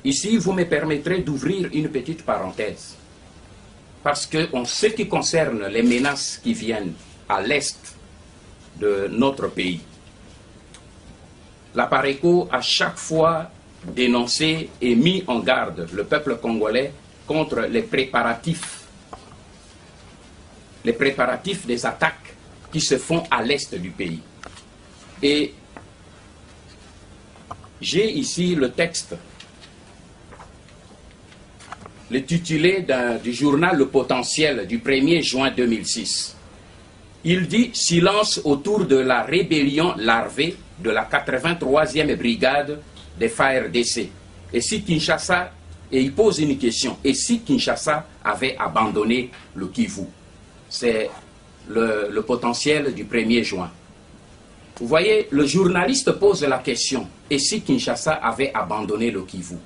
Ici, vous me permettrez d'ouvrir une petite parenthèse. Parce que en ce qui concerne les menaces qui viennent à l'est de notre pays, la Pareco a chaque fois dénoncé et mis en garde le peuple congolais contre les préparatifs des attaques qui se font à l'est du pays. Et j'ai ici le texte, l'intitulé du journal Le Potentiel du 1er juin 2006. Il dit « Silence autour de la rébellion larvée de la 83e brigade des FARDC. » Et si Kinshasa, et il pose une question, et si Kinshasa avait abandonné le Kivu? C'est le potentiel du 1er juin. Vous voyez, le journaliste pose la question, et si Kinshasa avait abandonné le Kivu?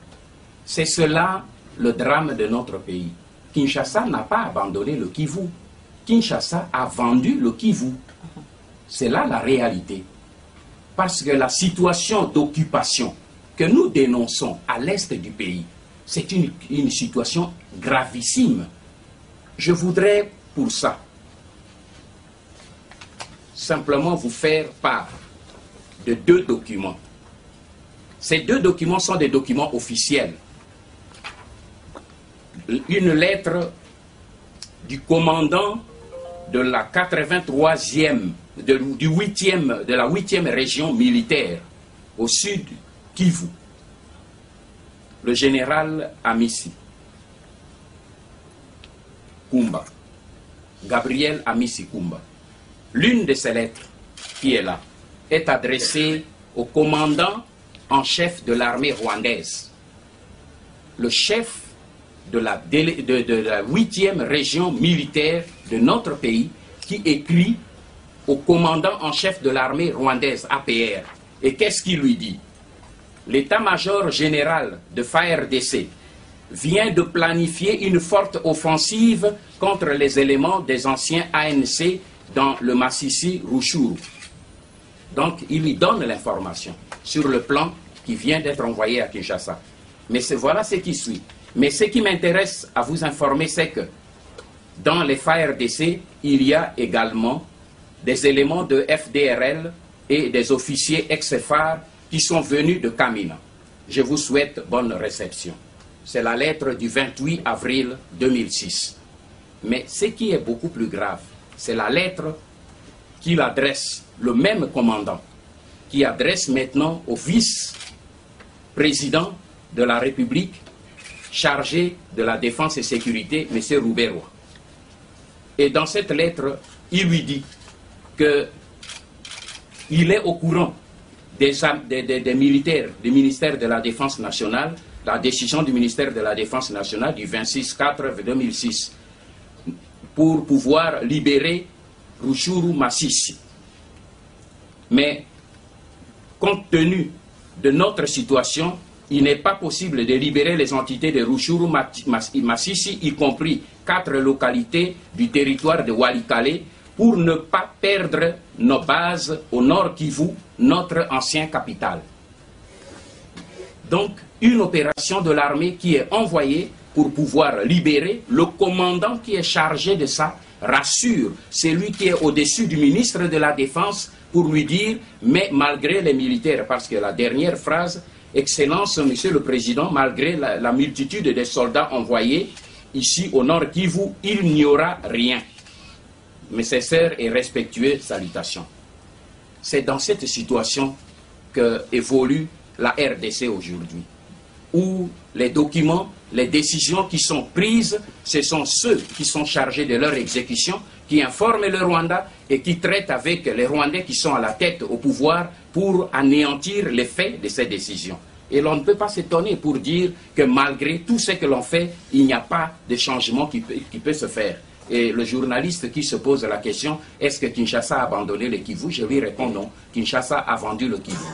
C'est cela le drame de notre pays. Kinshasa n'a pas abandonné le Kivu. Kinshasa a vendu le Kivu. C'est là la réalité. Parce que la situation d'occupation que nous dénonçons à l'est du pays, c'est une situation gravissime. Je voudrais pour ça simplement vous faire part de 2 documents. Ces 2 documents sont des documents officiels. Une lettre du commandant de la 83e, de la 8e région militaire au sud Kivu, le général Amissi Kumba, Gabriel Amissi Kumba. L'une de ces lettres qui est là est adressée au commandant en chef de l'armée rwandaise, le chef de la 8e région militaire de notre pays, qui écrit au commandant en chef de l'armée rwandaise, APR. Et qu'est-ce qu'il lui dit? L'état-major général de FARDC vient de planifier une forte offensive contre les éléments des anciens ANC dans le Masisi Ruchuru. Donc, il lui donne l'information sur le plan qui vient d'être envoyé à Kinshasa. Mais voilà ce qui suit. Mais ce qui m'intéresse à vous informer, c'est que dans les FARDC, il y a également des éléments de FDRL et des officiers ex-FAR qui sont venus de Kamina. Je vous souhaite bonne réception. C'est la lettre du 28 avril 2006. Mais ce qui est beaucoup plus grave, c'est la lettre qu'il adresse, le même commandant, qui adresse maintenant au vice-président de la République, chargé de la défense et sécurité, M. Rouberoy. Et dans cette lettre, il lui dit qu'il est au courant des militaires, du ministère de la Défense nationale, la décision du ministère de la Défense nationale du 26/4/2006 pour pouvoir libérer Ruchuru Masisi. Mais compte tenu de notre situation, il n'est pas possible de libérer les entités de Ruchuru Masisi, y compris 4 localités du territoire de Walikale, pour ne pas perdre nos bases au nord Kivu, notre ancien capital. Donc, une opération de l'armée qui est envoyée pour pouvoir libérer. Le commandant qui est chargé de ça rassure celui qui est au-dessus du ministre de la Défense pour lui dire, mais malgré les militaires, parce que la dernière phrase, Excellence, Monsieur le Président, malgré la multitude de soldats envoyés ici au nord Kivu, il n'y aura rien. Mes sincères et respectueuses salutations. C'est dans cette situation que évolue la RDC aujourd'hui, où les documents, les décisions qui sont prises, ce sont ceux qui sont chargés de leur exécution, qui informent le Rwanda et qui traitent avec les Rwandais qui sont à la tête au pouvoir pour anéantir les faits de ces décisions. Et l'on ne peut pas s'étonner pour dire que malgré tout ce que l'on fait, il n'y a pas de changement qui peut se faire. Et le journaliste qui se pose la question, est-ce que Kinshasa a abandonné le Kivu? Je lui réponds non, Kinshasa a vendu le Kivu.